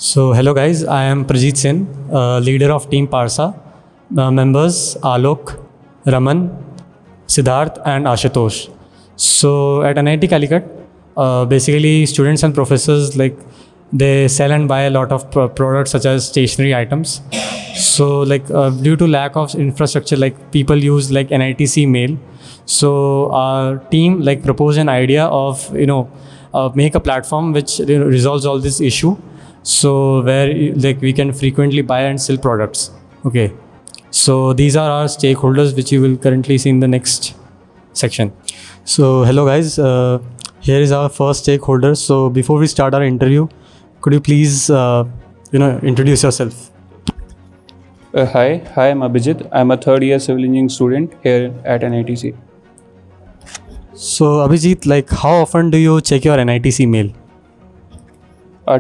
So hello guys, I am Prajit Sen, leader of Team PARSA. Members Alok, Raman, Siddharth and Ashutosh. So at NIT Calicut, basically students and professors they sell and buy a lot of products such as stationery items. So due to lack of infrastructure, people use NITC mail. So our team proposed an idea of make a platform which resolves all this issue. So where we can frequently buy and sell products. Okay. So these are our stakeholders which you will currently see in the next section. So hello guys, here is our first stakeholder. So before we start our interview, could you please introduce yourself? Hi, I'm Abhijit. I'm a third year civil engineering student here at NITC. So Abhijit, how often do you check your NITC mail?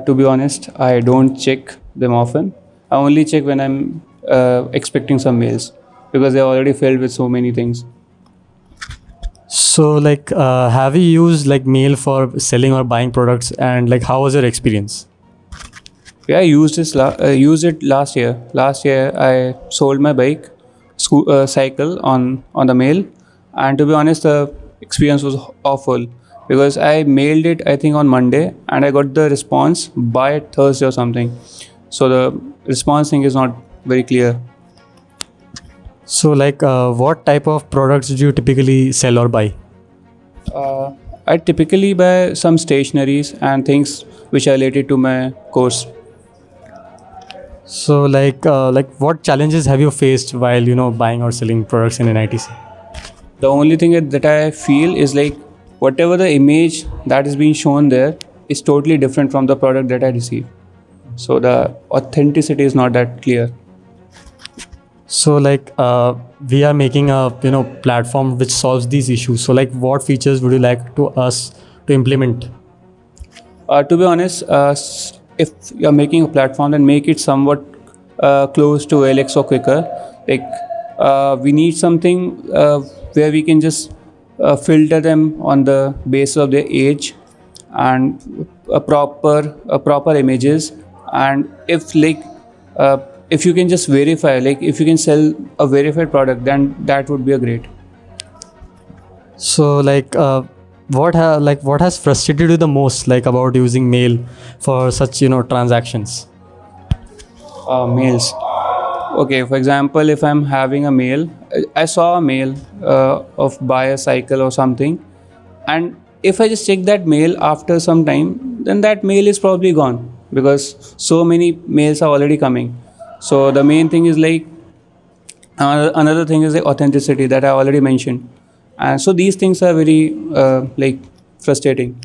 To be honest, I don't check them often. I only check when I'm expecting some mails because they're already filled with so many things. So have you used mail for selling or buying products, and how was your experience? Yeah, I used it last year. Last year, I sold my bike, cycle on the mail, and to be honest, the experience was awful because I mailed it I think on Monday and I got the response by Thursday or something. So the response thing is not very clear. So what type of products do you typically sell or buy? I typically buy some stationeries and things which are related to my course. So what challenges have you faced while buying or selling products in NITC? The only thing that I feel is whatever the image that is being shown there is totally different from the product that I receive. So the authenticity is not that clear. So we are making a platform which solves these issues. So what features would you like to us to implement? To be honest, if you're making a platform, then make it somewhat close to OLX or quicker. We need something where we can just filter them on the basis of their age and a proper images. And if you can just verify, if you can sell a verified product, then that would be a great. So what has frustrated you the most about using mail for such transactions? Mails. Okay, for example, if I'm having a mail, I saw a mail of buy a cycle or something, and if I just check that mail after some time, then that mail is probably gone because so many mails are already coming. So the main thing is another thing is authenticity that I already mentioned, and so these things are very frustrating.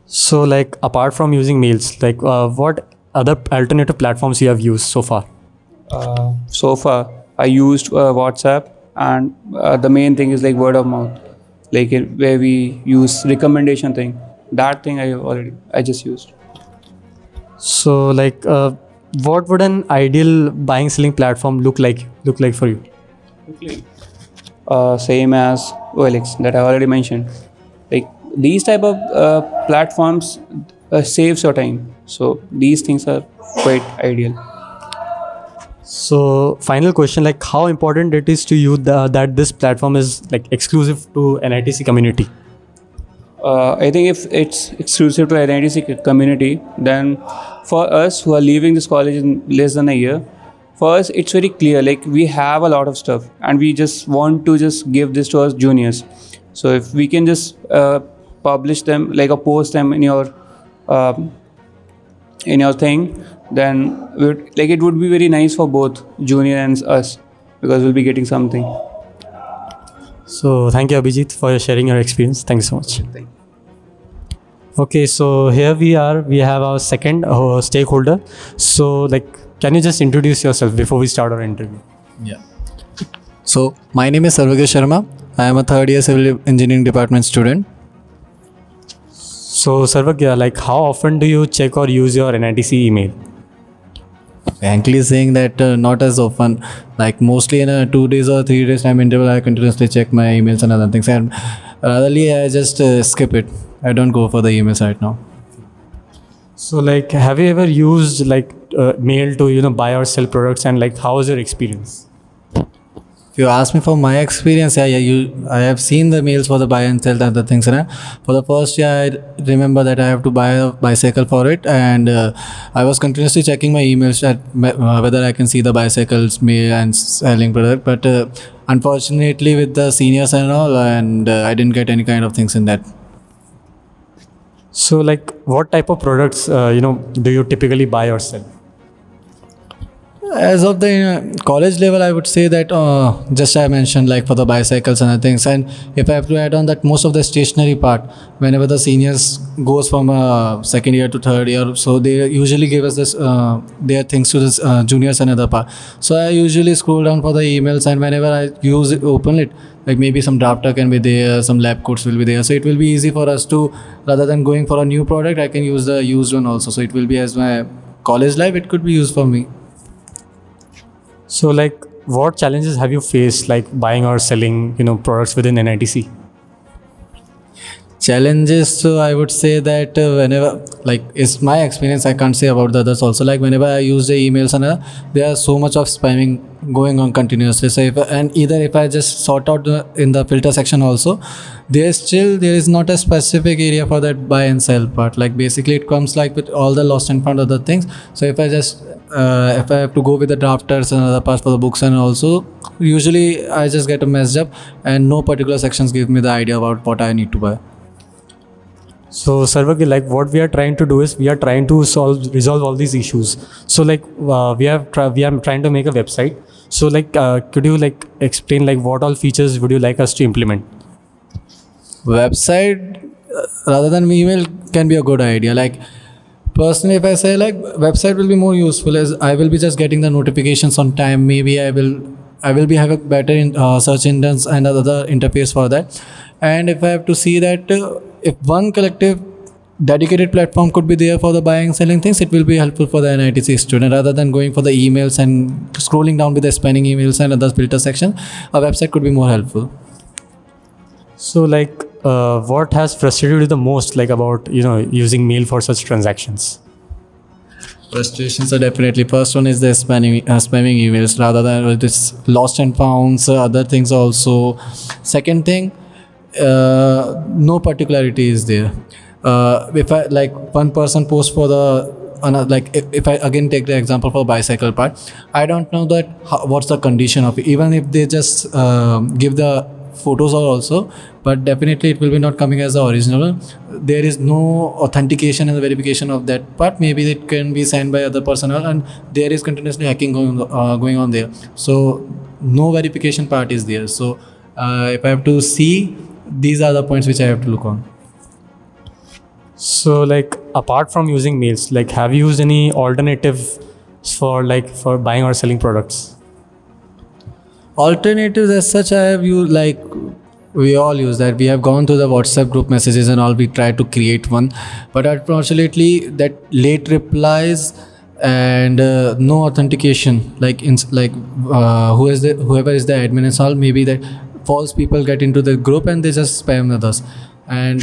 So apart from using mails, what other alternative platforms you have used so far? So far, I used WhatsApp, and the main thing is word of mouth, where we use recommendation thing. That thing I just used. So what would an ideal buying selling platform look like for you? Same as OLX that I already mentioned. These type of platforms saves your time. So these things are quite ideal. So final question, how important it is to you that this platform is exclusive to NITC community? I think if it's exclusive to NITC community, then for us who are leaving this college in less than a year, for us it's very clear, we have a lot of stuff and we just want to just give this to our juniors. So if we can just publish them, or post them in your thing, then it would be very nice for both junior and us because we'll be getting something. So thank you Abhijit for sharing your experience. Thank you so much. Thank you. Okay, so here we have our second stakeholder. So can you just introduce yourself before we start our interview? Yeah. So my name is Sarvagya Sharma. I am a third year civil engineering department student. So Sarvagya, how often do you check or use your NITC email? Frankly saying that not as often, mostly in a 2 days or 3 days time interval, I continuously check my emails and other things, and ratherly I just skip it. I don't go for the emails right now. So like, have you ever used like mail to buy or sell products, and like how was your experience? If you ask me for my experience, I have seen the mails for the buy and sell and other things. Right? For the first year, I remember that I have to buy a bicycle for it, and I was continuously checking my emails that whether I can see the bicycles mail and selling product. But unfortunately, with the seniors and all, and I didn't get any kind of things in that. So like, what type of products do you typically buy or sell? As of the college level, I would say that just I mentioned like for the bicycles and other things, and if I have to add on that, most of the stationery part, whenever the seniors goes from second year to third year, so they usually give us this their things to the juniors and other part. So I usually scroll down for the emails, and whenever I open it, like maybe some drafter can be there, some lab coats will be there, so it will be easy for us to, rather than going for a new product, I can use the used one also. So it will be, as my college life, it could be used for me. So like, what challenges have you faced like buying or selling products within NITC? Challenges, so I would say that whenever, like, it's my experience, I can't say about the others also, like whenever I use the emails and there are so much of spamming going on continuously. So if I just sort out in the filter section also, there is not a specific area for that buy and sell part. Like basically it comes like with all the lost and found other things. So if I have to go with the drafters and other parts for the books, and also usually I just get messed up, and no particular sections give me the idea about what I need to buy. So Sarvagil, like what we are trying to do is we are trying to resolve all these issues. So like we are trying to make a website. So like could you like explain like what all features would you like us to implement? Website rather than email can be a good idea. Like personally, if I say like website will be more useful, as I will be just getting the notifications on time. Maybe I will be having better search engines and other interface for that. And if I have to see that if one collective dedicated platform could be there for the buying selling things, it will be helpful for the NITC student, rather than going for the emails and scrolling down with the spamming emails and other filter section. A website could be more helpful. So like what has frustrated you the most like about using mail for such transactions? Frustrations are definitely, first one is the spamming emails, rather than this lost and founds, other things also. Second thing, no particularity is there. If I like one person posts for the like if I again take the example for bicycle part, I don't know that what's the condition of it, even if they just give the photos also, but definitely it will be not coming as the original. There is no authentication and verification of that part. Maybe it can be signed by other personnel, and there is continuously hacking going on there, so no verification part is there. So if I have to see, these are the points which I have to look on. So like apart from using mails, like have you used any alternatives for buying or selling products? Alternatives as such, I have used, like we all use that. We have gone to the WhatsApp group messages and all. We try to create one, but unfortunately that late replies and no authentication. Whoever is the admin and all, maybe that false people get into the group and they just spam others. And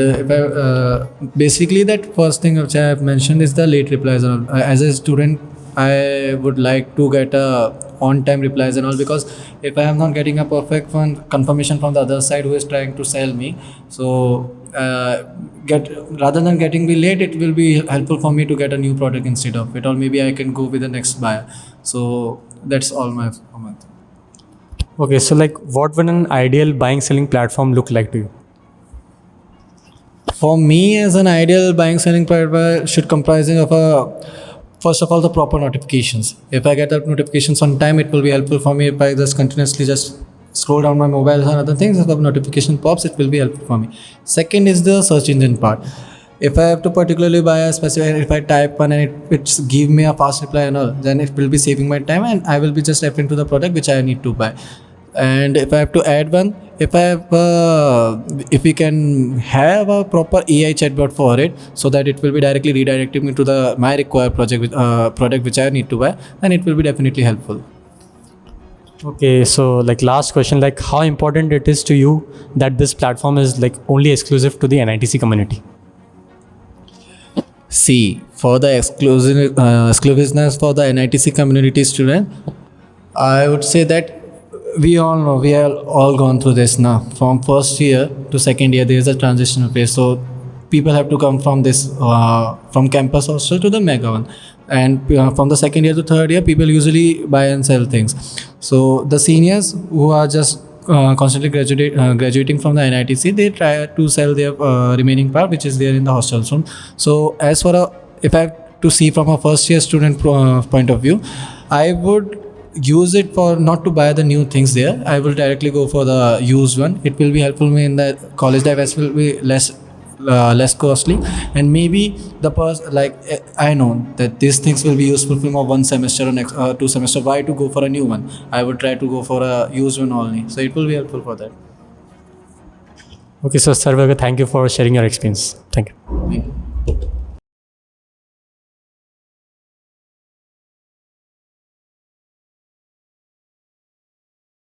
basically that first thing which I have mentioned is the late replies and all. As a student, I would like to get on-time replies and all, because if I am not getting a perfect one confirmation from the other side who is trying to sell me, so rather than getting me late, it will be helpful for me to get a new product instead of it, or maybe I can go with the next buyer. So that's all my comment. Okay, so like what would an ideal buying selling platform look like to you? For me, as an ideal buying selling platform should comprising of first of all, the proper notifications. If I get the notifications on time, it will be helpful for me. If I just continuously just scroll down my mobile and other things, if the notification pops, it will be helpful for me. Second is the search engine part. If I have to particularly buy a specific, if I type one and it give me a fast reply and all, then it will be saving my time, and I will be just referring to the product which I need to buy. And if I have to add one, if we can have a proper AI chatbot for it, so that it will be directly redirecting me to my required product which I need to buy, then it will be definitely helpful. Okay, so like last question, like how important it is to you that this platform is like only exclusive to the NITC community? See, for the exclusiveness for the NITC community student, I would say that we all know, we have all gone through this now. From first year to second year, there is a transitional phase. So people have to come from this from campus hostel to the mega one, and from the second year to third year, people usually buy and sell things. So the seniors who are just constantly graduating from the NITC, they try to sell their remaining part, which is there in the hostels room. So as for if I have to see from a first year student point of view, I would use it for not to buy the new things there. I will directly go for the used one. It will be helpful me in the college life as will be less costly, and maybe I know that these things will be useful for one semester or next 2 semester. Why to go for a new one? I would try to go for a used one only, so it will be helpful for that. Okay, so Sarvaga, thank you for sharing your experience. Thank you. Thank you.